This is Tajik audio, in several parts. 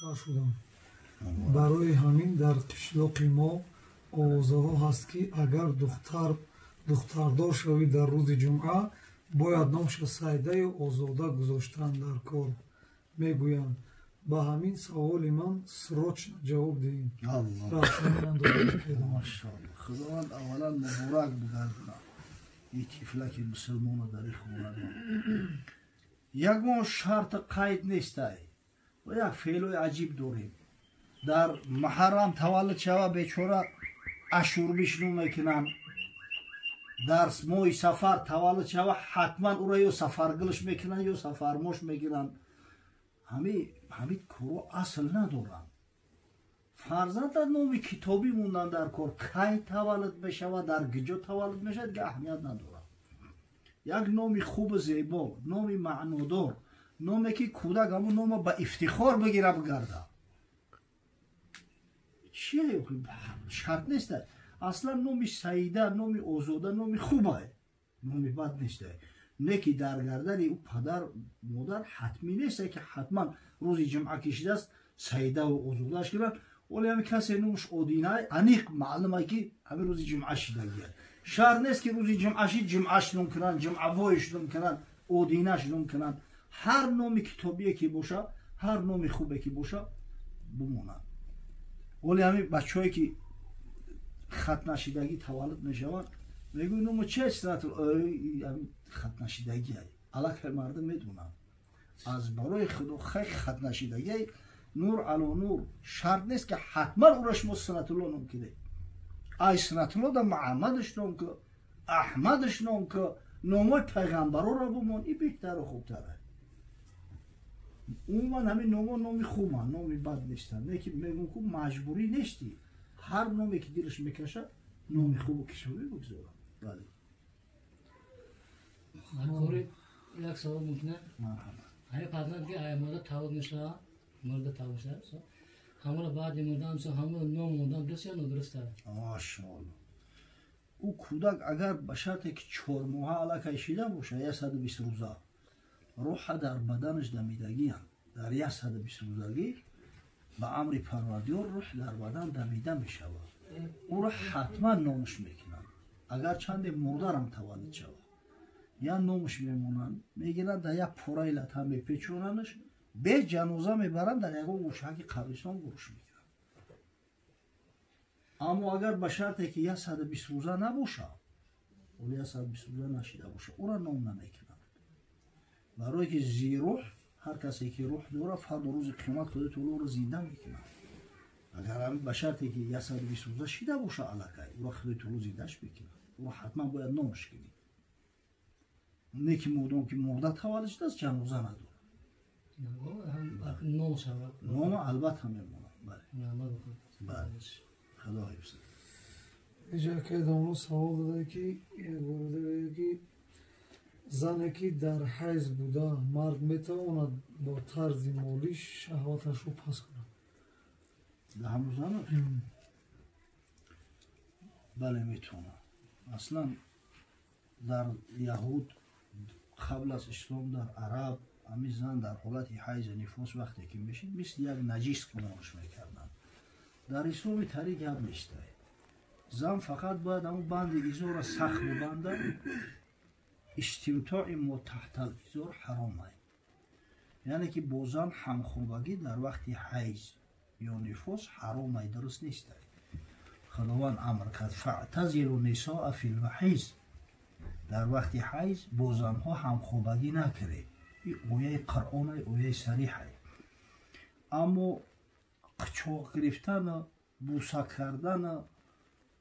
мусаффар шудам. Барои ҳамин дар қишлоқи мо овозаҳо ҳаст, ки агар духтардор шавӣ дар рӯзи ҷумъа, бояд номша Саида ё Озода гузоштан дар кор. Мегӯянд, ба ҳамин саволи ман срочно ҷавоб диҳед. Машаалло. Худованд аввалан муборак бигардонад ин тифлаки мусулмоно дар ин хонадон. Ягон шарти қайд нестай. ва як феълои аҷиб дорем. Дар Муҳаррам таваллуд шава бечора ашур бишнӯ мекунанд. Дар моҳи Сафар таваллуд шава ҳатман уро ё сафаргӯш мекунанд ё сафармош мекунанд. ҳамин корҳо асл надоранд. Фарзанда номи китобӣ мондан дар кор. Кай таваллуд мешавад, дар куҷо таваллуд мешавад ки аҳамият надорад. Як номи хубу зебо, номи маънодор, номе ки кӯдак ҳамон нома ба ифтихор бигира бигарда. Чие шарт нест. Аслан номи Саида, номи Озода номи хубае, номи бад нест. Не ки дар гардани ӯ падар модар ҳатмӣ нест ки ҳатман рӯзи ҷумъа кишидааст Саида ва Озодааш гиранд. Оли ҳамин касе номаш Одинае аниқ маълуме ки ҳамин рӯзи ҷумъа шидагиад. Шарт нест ки рӯзи ҷумъа шид ҷумъаш ном кунанд, ҷумъавоиш ном кунанд, Одинаш ном кунанд. ҳар номи китобие ки боша, ҳар номи хубе ки боша бимонад. оли ҳамин бачаҳое ки хатнашидагӣ таваллуд мешаванд, мегӯянд номо чест хатнашидагие. Аллакай мардум медонанд. аз барои худо хайр хатнашидагие нур ало нур. Шарт нест ки ҳатман уро шумо Сунатулло ном кунед. ай Сунатулло да Муҳаммадаш ном ку, Аҳмадаш ном ку, номои пайғамбароро бимон. ин беҳтару хубтара. умуман ҳамин номо номи хубанд, номи бад нестанд. Не ки мегӯм ку маҷбурӣ нести. ҳар номе ки дилаш мекашад номи хубу кишовӣ бигзорад. бале. як савол мумкин аст? ҳамин фарзанд ки модар таваллуд мешавад, мурда таваллуд мешавад, ҳамаро баъди мурдан ҳама ном мондан дуруст ё нодуруст аст? Машаалло. ӯ кӯдак агар ба шарте ки 4 моҳа аллакай шида бошад, 120 рӯза роҳа дар баданаш дамидагиянд. дар 120 рӯзагӣ ба амри Парвардигор рӯҳ дар бадан дамида мешавад. ӯро ҳатман номаш мекунанд. агар чанде мурдарам таваллуд шавад, я номаш мемонанд, мегиранд дар як пораи лата мепечонандаш, бе ҷаноза мебаранд, дар ягон гӯшаки қабристон гӯш мекунанд. аммо агар ба шарте ки 120 рӯза набошад, 120 рӯза нашида бошад, ӯро ном намекунанд. барое ки зирӯҳ, ҳар касе ки рӯҳ дорад фарду рӯзи қиёмат худои таоло ӯро зинда мекунад. агар ҳамин ба шарте ки 120 рӯза шида бошад аллакай, ӯро худои таоло зиндаш мекунад. ӯро ҳатман бояд номаш кунӣ. не ки модом ки мурда таваллуд шудааст ҷаноза надорад. нома албатта мемонад. бале. худо ҳифз. اینجا که دامنو سوال داده که زنی که در حیض بوده مرد میتواند با طرز مالیش شهوتش رو پس کنه؟ در همون زنش؟ بله میتونه. اصلا در یهود قبل از اسلام در عرب همین زن در حالت حیض نفاس وقتی که میشید مثل یک نجیس کنارش میکردن. در اسلام طریق هم نیسته. زن فقط باید همون بند ایزار را سخت ببنده. استمتاع ما تحت الازار حرامه. یعنی که با زن همخوابگی در وقت حیض یا نفاس حرامه، درست نیسته. خداوند امر کرد فاعتزلوا النساء فی المحیض. در وقت حیض با زنها همخوابگی نکرید. این آیه قرآن، آیه صریحه. اما قچاق گرفتن، بوسه کردن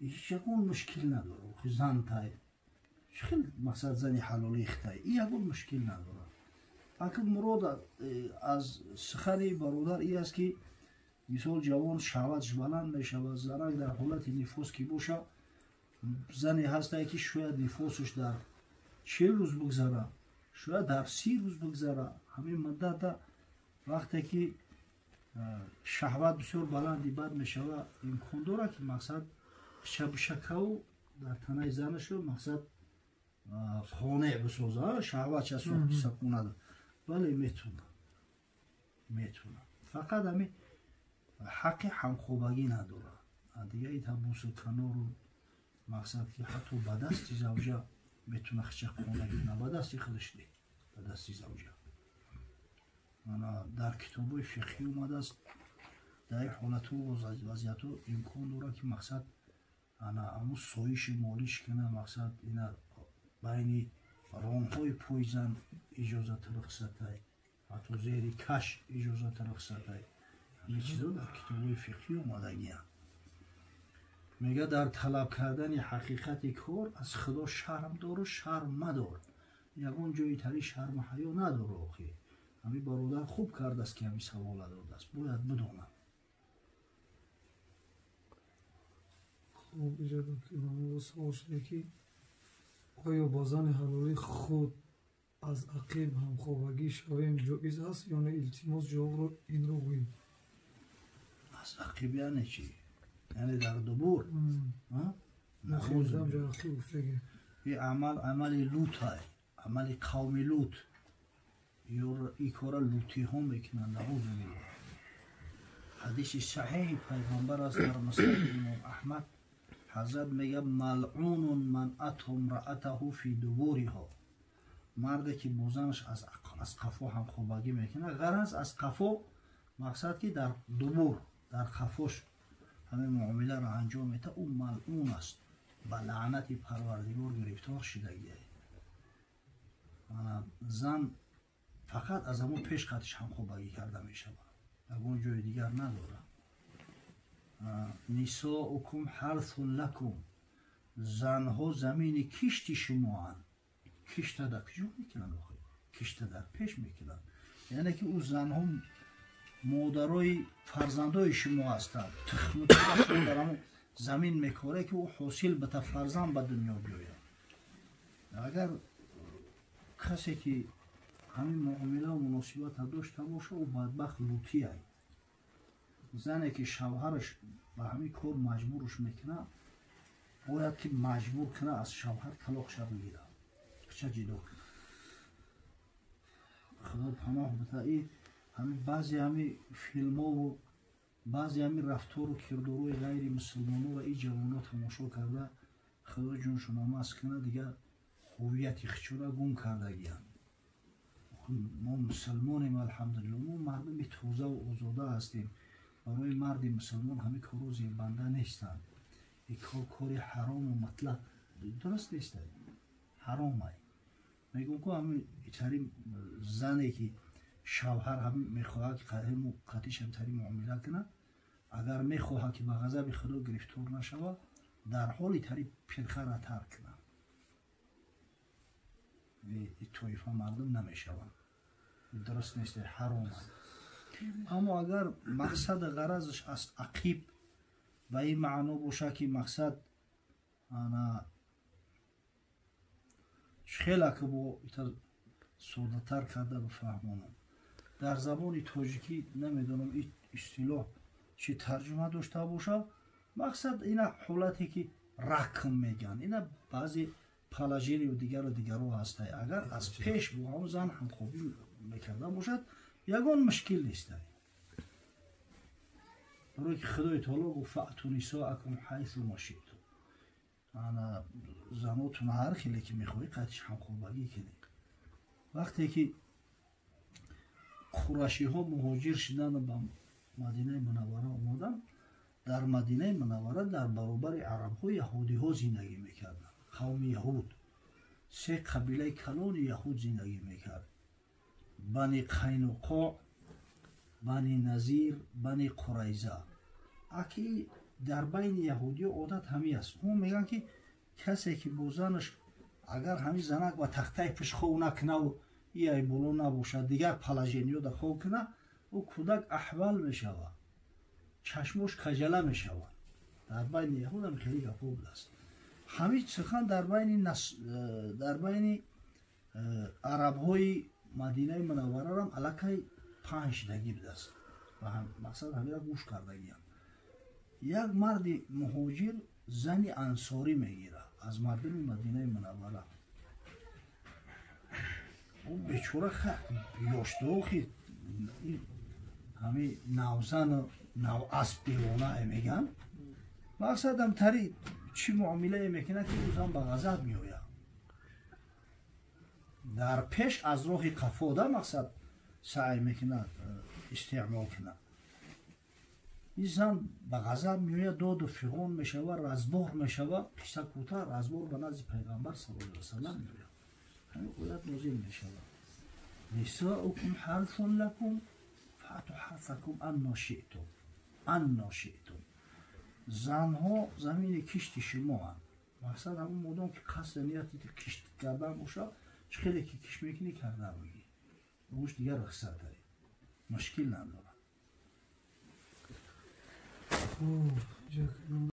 هیچ یکون مشکل نداره. زن تای خیلی مثلا زنی حلالی اختای این یکون مشکل نداره. اگر مراد از سخنی برادر این است که مثال جوان شهوتش بلند میشود، زنک در حالت نفاس که باشه، زنی هسته که شاید نفاسش در 40 روز بگذره، شاید در 30 روز بگذره. همین مدت وقتی که شهوت بسیار بلندی بد میشود، امکان داره که مقصد شکاو در تنه زنش رو مقصد خانه بسازه، شهوت چه سکونه ده. ولی میتونه فقط همین حق همخوابگی نداره. دیگه این تبوس و کنار و مقصد که حتی به دست زوجه بتونه خچه خونگی نه به دست خودش دی به دست زوجه. انا در کتابای فقهی اومده است در این حالت و وضعیت و امکان داره که مقصد انا امو سویش مالیش کنه مقصد اینا بین رانهای پویزن اجازت رخصت های حتی زیر کش اجازت رخصت های همه چیزا در کتابای فقهی اومده گیان. میگه در طلب کردن حقیقت کار از خدا شرم دار و شرم مدار. یگان جایی تری شرم حیا نداره. آخی همین برادر خوب کرده است که همین سوال داده است باید بدونم. خب اجازه که من سوال شده که آیا با زن حلالی خود از عقیب همخوابگی شویم جایز است یا نه التماس جواب رو این رو گوییم؟ از عقیب یعنی چی؟ یعنی در دبور؟ نخوردم جا عقیب گفته این عمل لوت های عمل قوم لوت این کارا لوتی هم میکنن. نعوذ بالله. حدیث صحیح پیغمبر است در مسند امام احمد حضرت میگه ملعون من اتى امرأته فی دبورها. مردی که بوزنش از قفا هم خوابگی میکنه غرض از قفا مقصد که در دبور در قفاش همه معامله را انجام میده اون ملعون است به لعنت پروردگار گرفتار شدگی. زن فقط از همون پیش خطش هم خوابگی کرده میشه اون جای دیگر نداره. نساؤکم حرث لکم. زنها زمین کشتی شما هن. کشت در کجا میکنن؟ کشت در پیش میکنن. یعنی که اون زنها مادرای فرزندای شما هستند. تخم در همون زمین میکاره که او حاصل به فرزند به دنیا بیاید. اگر کسی که همین معامله و مناسبت داشته باشه او بدبخت لوتی هست. زنی که شوهرش به همین کار مجبورش میکنه باید که مجبور کنه از شوهر طلاقش بگیره چه جدا کنه. خدا پناه بده. همین بعضی همین فیلم ها و بعضی همین رفتار و کردارهای غیر مسلمان ها و این جوان ها تماشا کرده خدا جونشون آماز کنه دیگه هویت خچوره گم کرده گیان. ما مسلمانیم الحمدلله. ما مردم توزه و آزاده هستیم. برای مرد مسلمان همه کارو زیر بنده نیستند. این کاری حرام و مطلق درست نیست. حرام هست. میگم که همین تری زنی که شوهر هم میخواهد که قطعش هم تری معامله کنه اگر میخواهد که به غضب خدا گرفتار نشود در حال تری پرخه را ترک کنه. این طایفه مردم نمیشوند. درست نیست. حرام هست. اما اگر مقصد غرضش از عقیب و این معنا باشه که مقصد انا خیلی که با ساده تر کرده بفهمونم در زبان تاجیکی نمیدونم این اصطلاح چی ترجمه داشته باشه مقصد اینا حالتی که رقم میگن اینا بعضی پلاژیری و دیگر ها هسته. اگر از پیش با هم زن هم خوبی میکرده باشد یگان مشکل نیست. برای که خدای تعالی گفت فأتوا نساءکم حیث ما شئتم. انا زناتون هر خیلی که میخوایی قطعش هم خوابگی کنید. وقتی که قریشی ها مهاجر شدن به مدینه منوره اومدن در مدینه منوره در برابر عرب ها یهودی ها زندگی میکردن. قوم یهود 3 قبیله کلان یهود زندگی میکرد. بنی قینقاع، بنی نظیر، بنی قریظه. اکی در بین یهودی عادت همی است. اون میگن که کسی که با زنش اگر همین زنک و تخته پیش خو نکنه و ای بلو نباشد دیگر پلاژینیو در خو کنه او کودک احول میشود چشمش کجله میشود. در بین یهود هم خیلی گپ است. همین سخن در بین عرب های مدینه منوره هم علاقه 5 نگیب است و هم مقصد همین را گوش کردگی هم. یک مرد مهاجر زنی انصاری میگیره از مردم مدینه منوره. اون بیچاره یاشته خیلی همین نوزن و نو اسب دیوانه میگن مقصد هم تری چی معامله میکنه که روزان به غضب میوید در پیش از راه قفاده مقصد سعی میکنه استعمال کنه این زن به غضب میوید داد و فغان میشود رزبار میشود قصه کوتاه رزبار به نزد پیغمبر صلی الله علیه و سلم میوید همین قویت نازل میشود نساؤکم حرث لکم فأتوا حرثکم انا شئتم زنها زمین کشت شما هم مقصد همون مردم که قصد نیتی که کشت کردن باشه چه خیلی که کش میکنی کرده بگی روش دیگر رخصت داری مشکل نداره